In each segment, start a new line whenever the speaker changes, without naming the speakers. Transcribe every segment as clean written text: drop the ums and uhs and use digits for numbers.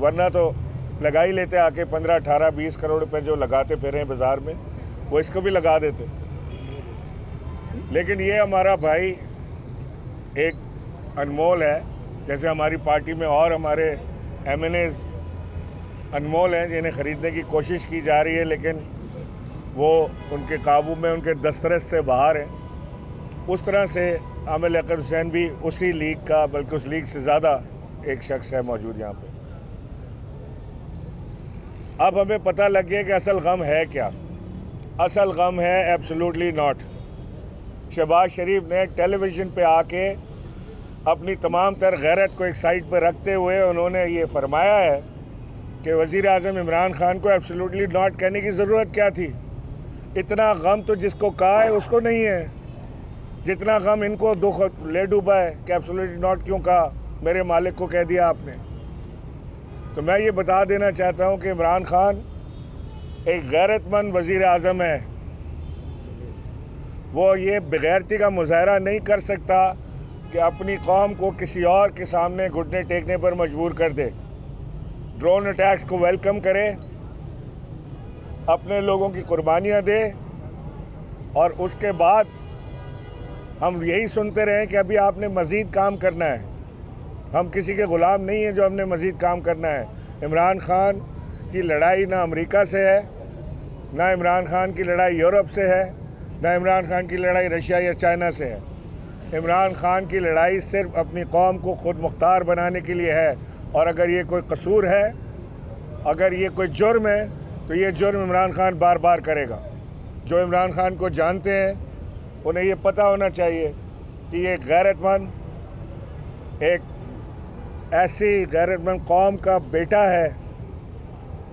वरना तो लगा ही लेते आके 15, 18, 20 करोड़ रुपए जो लगाते फिर हैं बाज़ार में, वो इसको भी लगा देते। लेकिन ये हमारा भाई एक अनमोल है, जैसे हमारी पार्टी में और हमारे MNAs अनमोल हैं जिन्हें ख़रीदने की कोशिश की जा रही है, लेकिन वो उनके काबू में, उनके दस्तरस से बाहर हैं। उस तरह से आमिर लियाकत हुसैन भी उसी लीग का, बल्कि उस लीग से ज़्यादा एक शख्स है मौजूद यहाँ पे। अब हमें पता लग गया कि असल गम है क्या। असल गम है एब्सोल्युटली नॉट। शहबाज शरीफ ने टेलीविज़न पे आके अपनी तमाम तर गैरत को एक साइड पर रखते हुए उन्होंने ये फरमाया है कि वज़ीर आज़म इमरान खान को एब्सोल्युटली नॉट कहने की ज़रूरत क्या थी। इतना गम तो जिसको कहा है उसको नहीं है, जितना गम इनको दुख ले डूबा है कि एब्सोल्युटली नॉट क्यों कहा, मेरे मालिक को कह दिया आपने। तो मैं ये बता देना चाहता हूँ कि इमरान खान एक गैरतमंद वज़ीर आज़म है। वो ये बेगैरती का मुजाहरा नहीं कर सकता कि अपनी कौम को किसी और के सामने घुटने टेकने पर मजबूर कर दे, ड्रोन अटैक्स को वेलकम करे, अपने लोगों की कुर्बानियाँ दे, और उसके बाद हम यही सुनते रहें कि अभी आपने मज़ीद काम करना है। हम किसी के ग़ुलाम नहीं हैं जो हमने मज़ीद काम करना है। इमरान खान की लड़ाई ना अमेरिका से है, ना इमरान खान की लड़ाई यूरोप से है, ना इमरान खान की लड़ाई रशिया या चाइना से है। इमरान खान की लड़ाई सिर्फ़ अपनी कौम को खुद मुख्तार बनाने के लिए है। और अगर ये कोई कसूर है, अगर ये कोई जुर्म है, तो ये जुर्म इमरान खान बार बार करेगा। जो इमरान खान को जानते हैं उन्हें ये पता होना चाहिए कि ये गैरतमंद, एक ऐसी गैरतमंद कौम का बेटा है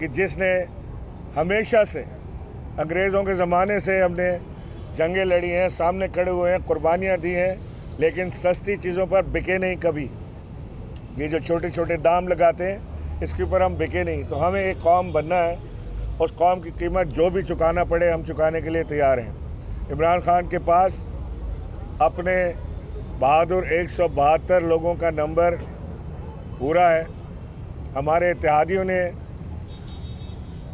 कि जिसने हमेशा से अंग्रेज़ों के ज़माने से हमने जंगें लड़ी हैं, सामने खड़े हुए हैं, कुर्बानियाँ दी हैं, लेकिन सस्ती चीज़ों पर बिके नहीं कभी। ये जो छोटे छोटे दाम लगाते हैं इसके ऊपर हम बिके नहीं। तो हमें एक कौम बनना है, उस कौम की कीमत जो भी चुकाना पड़े हम चुकाने के लिए तैयार हैं। इमरान खान के पास अपने बहादुर 172 लोगों का नंबर पूरा है। हमारे इत्तेहादियों ने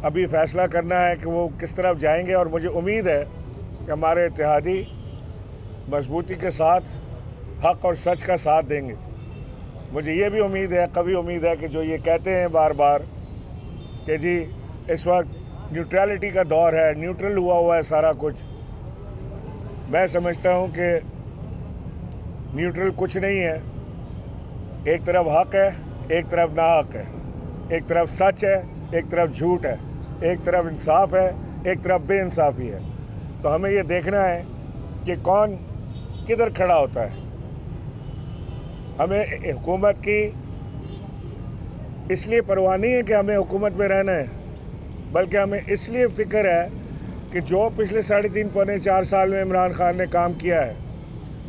अभी फ़ैसला करना है कि वो किस तरफ जाएंगे, और मुझे उम्मीद है कि हमारे इत्तेहादी मजबूती के साथ हक़ और सच का साथ देंगे। मुझे ये भी उम्मीद है, कभी उम्मीद है कि जो ये कहते हैं बार बार कि जी इस वक्त न्यूट्रलिटी का दौर है, न्यूट्रल हुआ है सारा कुछ, मैं समझता हूँ कि न्यूट्रल कुछ नहीं है। एक तरफ हक़ है, एक तरफ नाहक़ है, एक तरफ सच है, एक तरफ झूठ है, एक तरफ इंसाफ है, एक तरफ बेइंसाफ़ी है। तो हमें ये देखना है कि कौन किधर खड़ा होता है। हमें हुकूमत की इसलिए परवाह नहीं है कि हमें हुकूमत में रहना है, बल्कि हमें इसलिए फ़िक्र है कि जो पिछले 3.5 पौने 4 साल में इमरान खान ने काम किया है,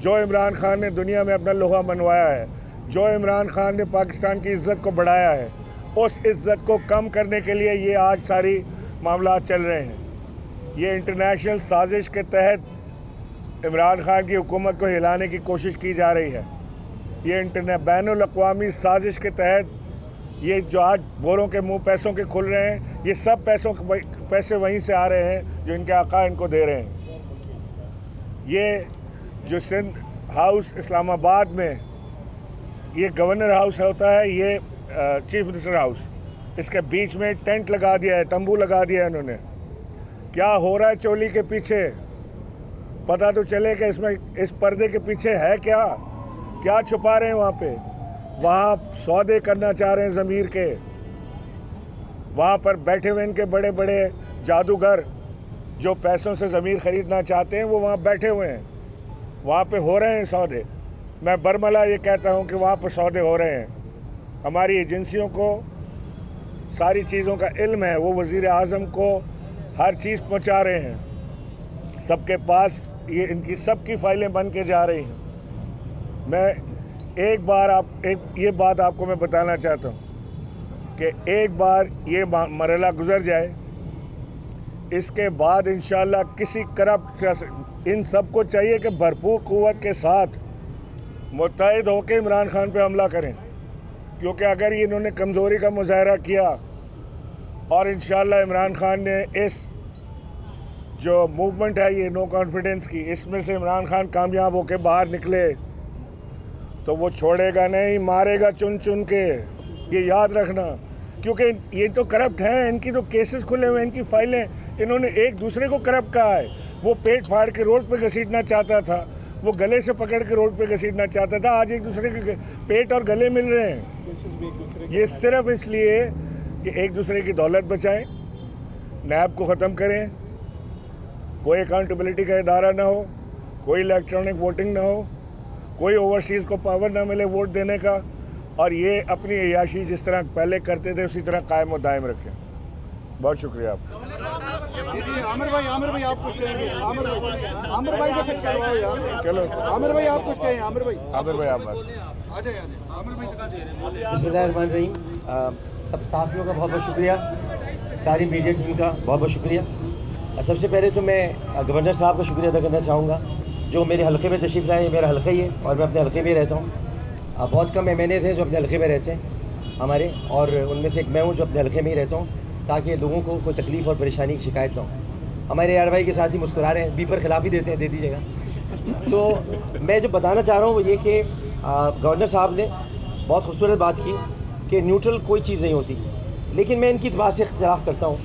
जो इमरान खान ने दुनिया में अपना लोहा मनवाया है, जो इमरान खान ने पाकिस्तान की इज़्ज़त को बढ़ाया है, उस इज़्ज़त को कम करने के लिए ये आज सारी मामलात चल रहे हैं। ये इंटरनेशनल साजिश के तहत इमरान खान की हुकूमत को हिलाने की कोशिश की जा रही है। ये बैनुल अक़वामी साजिश के तहत ये जो आज गोरों के मुंह पैसों के खुल रहे हैं, ये सब पैसे वहीं से आ रहे हैं जो इनके आका इनको दे रहे हैं। ये जो सिंध हाउस इस्लामाबाद में ये गवर्नर हाउस होता है, ये चीफ मिनिस्टर हाउस, इसके बीच में टेंट लगा दिया है, तंबू लगा दिया है इन्होंने। क्या हो रहा है चोली के पीछे, पता तो चले कि इसमें इस पर्दे के पीछे है क्या, क्या छुपा रहे हैं वहाँ पे। वहाँ सौदे करना चाह रहे हैं ज़मीर के, वहाँ पर बैठे हुए इनके बड़े बड़े जादूगर जो पैसों से ज़मीर ख़रीदना चाहते हैं, वो वहाँ बैठे हुए हैं, वहाँ पे हो रहे हैं सौदे। मैं बरमला ये कहता हूँ कि वहाँ पर सौदे हो रहे हैं। हमारी एजेंसियों को सारी चीज़ों का इल्म है, वो वज़ीर आज़म को हर चीज़ पहुँचा रहे हैं, सबके पास ये इनकी सबकी फ़ाइलें बन के जा रही हैं। मैं ये बात आपको मैं बताना चाहता हूँ कि एक बार ये मरहला गुज़र जाए, इसके बाद इंशाअल्लाह किसी करप्ट इन सबको चाहिए कि भरपूर क़ुव्वत के साथ मुत्तहिद होकर इमरान खान पे हमला करें। क्योंकि अगर ये इन्होंने कमज़ोरी का मुजाहरा किया और इंशाअल्लाह इमरान खान ने इस जो मूवमेंट है ये नो कॉन्फिडेंस की, इसमें से इमरान खान कामयाब होकर बाहर निकले तो वो छोड़ेगा नहीं, मारेगा चुन चुन के, ये याद रखना। क्योंकि ये तो करप्ट हैं, इनकी तो केसेस खुले हुए हैं, इनकी फाइलें, इन्होंने एक दूसरे को करप्ट कहा है। वो पेट फाड़ के रोड पे घसीटना चाहता था, वो गले से पकड़ के रोड पे घसीटना चाहता था, आज एक दूसरे के पेट और गले मिल रहे हैं। ये सिर्फ इसलिए कि एक दूसरे की दौलत बचाएं, नैब को ख़त्म करें, कोई अकाउंटेबिलिटी का इदारा ना हो, कोई इलेक्ट्रॉनिक वोटिंग ना हो, कोई ओवरसीज़ को पावर ना मिले वोट देने का, और ये अपनी अयाशी जिस तरह पहले करते थे उसी तरह कायम और दायम रखें। बहुत शुक्रिया आपका।
आमिर भाई आप कुछ कहेंगे? आमिर भाई से फिर करवाओ यार।
चलो
आमिर भाई आप कुछ कहें? आमिर भाई
आप बात।
आ जाए आमिर भाई।
बिस्मिल्लाहिर्रहमानिर्रहीम। सब साथियों का बहुत बहुत शुक्रिया, सारी मीडिया टीम का बहुत बहुत शुक्रिया। सबसे पहले तो मैं गवर्नर साहब का शुक्रिया अदा करना चाहूँगा जो मेरे हल्के में तशरीफ़ लाए। मेरा हल्का ही है और मैं अपने हल्के में रहता हूँ। बहुत कम MNAs हैं जो अपने हल्के में रहते हैं हमारे, और उनमें से एक मैं हूँ जो अपने हल्के में ही रहता हूँ, ताकि लोगों को कोई तकलीफ़ और परेशानी की शिकायत ना हो। हमारे यार भाई के साथ ही मुस्कुरा रहे हैं, बी पर खिलाफ ही देते हैं, दे दीजिएगा। तो मैं जो बताना चाह रहा हूँ वो ये कि गवर्नर साहब ने बहुत खूबसूरत बात की कि न्यूट्रल कोई चीज़ नहीं होती, लेकिन मैं इनकी बात से इख्तिलाफ़ करता हूँ।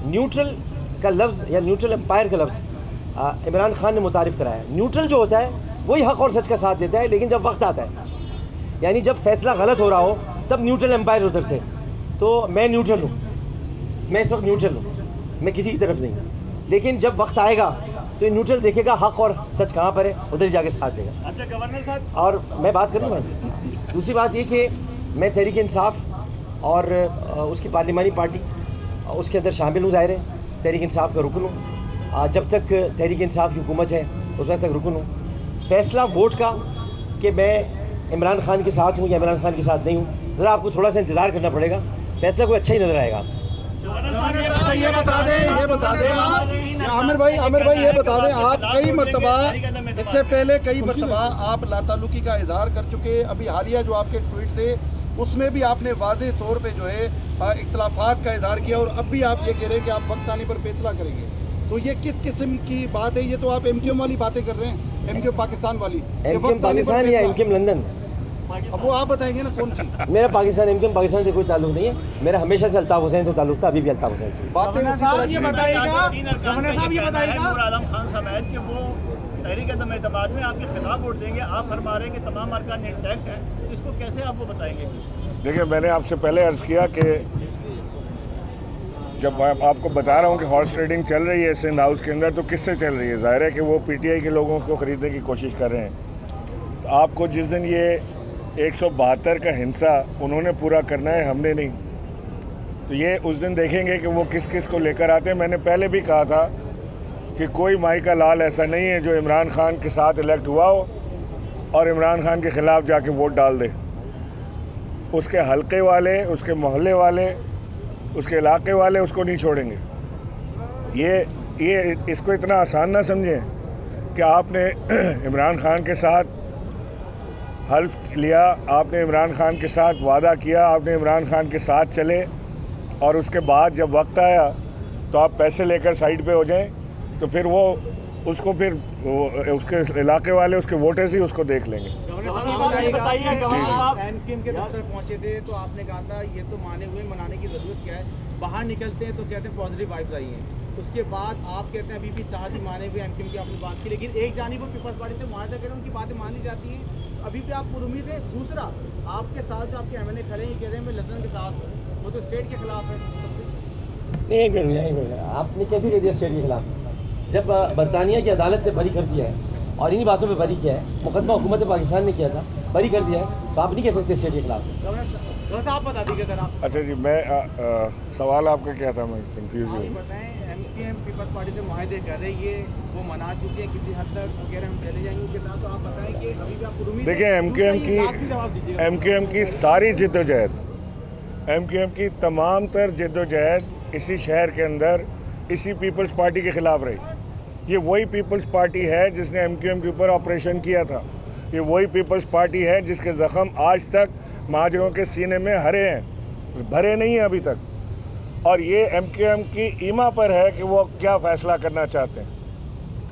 न्यूट्रल का लफ्ज़ या न्यूट्रल एम्पायर का लफ्ज़ इमरान खान ने मुतारिफ़ कराया। न्यूट्रल जो होता है वही हक़ और सच का साथ देता है, लेकिन जब वक्त आता है, यानी जब फैसला गलत हो रहा हो, तब न्यूट्रल एम्पायर उधर से। तो मैं न्यूट्रल हूँ, मैं इस वक्त न्यूट्रल हूँ, मैं किसी की तरफ नहीं हूँ। लेकिन जब वक्त आएगा तो ये न्यूट्रल देखेगा हक़ और सच कहाँ पर है, उधर जाके साथ देगा।
अच्छा गवर्नर साहब,
और मैं बात करूँ भाई, दूसरी बात ये कि मैं तहरीक इंसाफ और उसकी पार्लिमानी पार्टी उसके अंदर शामिल हूँ। ज़ाहिर है तहरीक इंसाफ का रुकन हूँ, जब तक तहरीक इंसाफ की हुकूमत है उस वक्त तक रुकन हूँ। फैसला वोट का कि मैं इमरान खान के साथ हूँ या इमरान खान के साथ नहीं हूँ, ज़रा आपको थोड़ा सा इंतज़ार करना पड़ेगा, फैसला कोई अच्छा ही नज़र आएगा।
ये बता दें आमिर भाई ये बता दें, आप कई मरतबा इससे पहले कई मरतबा आप लाताल्लुकी का इजहार कर चुके। अभी हालिया जो आपके ट्वीट थे उसमें भी आपने वाज़ेह तौर पे जो है इख्तिलाफात का इजहार किया, और अब भी आप ये कह रहे हैं कि आप वक्त आने पर फैसला करेंगे। तो ये किस किस्म की बात है? ये तो आप MQM वाली बातें कर रहे हैं, MQM पाकिस्तान वाली।
MQM पाकिस्तान या MQM लंदन?
अब वो आप बताएंगे ना कौन सी।
मेरा पाकिस्तान MQM पाकिस्तान से कोई ताल्लुक नहीं है, मेरा हमेशा से अल्ताफ़ हुसैन से ताल्लुक था, अभी भी अल्ताफ़ हुसैन से।
बातें
ये बताइएगा नूर आलम खान समेत कि वो तहरीक अदम एतमाद में आपके खिलाफ वोट देंगे, आप फरमा रहे हैं कि तमाम अरकान इंटैक्ट हैं, इसको कैसे आप वो बताएंगे?
देखिए, मैंने आपसे पहले अर्ज़ किया कि जब आपको बता रहा हूँ कि हॉर्स ट्रेडिंग चल रही है सिंध हाउस के अंदर, तो किससे चल रही है? ज़ाहिर है कि वो PTI के लोगों को ख़रीदने की कोशिश कर रहे हैं। तो आपको जिस दिन ये 172 का हिस्सा उन्होंने पूरा करना है, हमने नहीं, तो ये उस दिन देखेंगे कि वो किस किस को लेकर आते हैं। मैंने पहले भी कहा था कि कोई माई का लाल ऐसा नहीं है जो इमरान खान के साथ इलेक्ट हुआ हो और इमरान खान के ख़िलाफ़ जाके वोट डाल दे। उसके हलके वाले, उसके मोहल्ले वाले, उसके इलाके वाले उसको नहीं छोड़ेंगे। ये इसको इतना आसान ना समझें कि आपने इमरान खान के साथ हल्फ लिया, आपने इमरान खान के साथ वादा किया, आपने इमरान खान के साथ चले, और उसके बाद जब वक्त आया तो आप पैसे लेकर साइड पे हो जाएं, तो फिर वो उसको फिर उसके इलाके वाले, उसके वोटर्स ही उसको देख लेंगे।
बताइए, गवर्नर साहब MQM के दफ्तर पहुंचे थे तो आपने कहा था ये तो माने हुए, मनाने की ज़रूरत क्या है, बाहर निकलते हैं तो कहते हैं पॉजिटिव वाइब्स आई हैं। उसके बाद आप कहते हैं अभी भी इत्तेहादी माने हुए MQM की आपने बात की, लेकिन एक जानिब वो पीपल्स पार्टी से मुआहदा करें, उनकी बातें मानी जाती हैं, अभी भी आप पुरुमीद है। दूसरा, आपके साथ जो आपके MNA खड़े हैं, कह रहे हैं मैं लंदन के साथ हूँ, वो तो स्टेट के खिलाफ है।
नहीं, एक मिनट, आपने कैसे कह दिया स्टेट के खिलाफ? जब बरतानिया की अदालत ने बरी कर दिया है और इन्हीं बातों पे बरी किया है, मुकदमा हुकूमत पाकिस्तान ने किया था, बरी कर दिया है, तो आप नहीं कह सकते स्टेट के खिलाफ।
गवर्नर साहब बता दीजिए सर आप।
अच्छा जी, मैं सवाल आपका क्या था? मैं कंफ्यूज हूँ।
बताएं, MQM पीपल्स पार्टी से मुआहदे कर रहे, ये वो मना चुके हैं किसी हद तक, वो कह रहे हैं हम चले जाएंगे उनके साथ, तो आप बताएं कि अभी भी आप उम्मीद।
देखिए, MQM की सारी जिद्दोजहद, MQM की तमाम तर जिद्दोजहद इसी शहर के अंदर इसी पीपल्स पार्टी के ख़िलाफ़ रही। ये वही पीपल्स पार्टी है जिसने MQM के ऊपर ऑपरेशन किया था, ये वही पीपल्स पार्टी है जिसके ज़ख़म आज तक महाजनों के सीने में हरे हैं, भरे नहीं हैं अभी तक। और ये MQM की ईमा पर है कि वो क्या फ़ैसला करना चाहते हैं।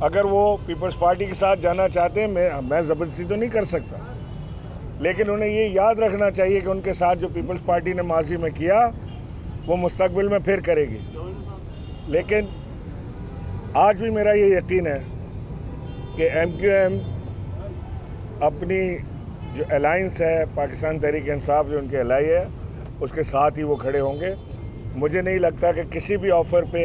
अगर वो पीपल्स पार्टी के साथ जाना चाहते हैं, मैं ज़बरदस्ती तो नहीं कर सकता, लेकिन उन्हें ये याद रखना चाहिए कि उनके साथ जो पीपल्स पार्टी ने माजी में किया वो मुस्तकबिल में फिर करेगी। लेकिन आज भी मेरा ये यकीन है कि MQM अपनी जो अलाइंस है पाकिस्तान तहरीक इंसाफ जो उनके अलाई है उसके साथ ही वो खड़े होंगे। मुझे नहीं लगता कि किसी भी ऑफ़र पे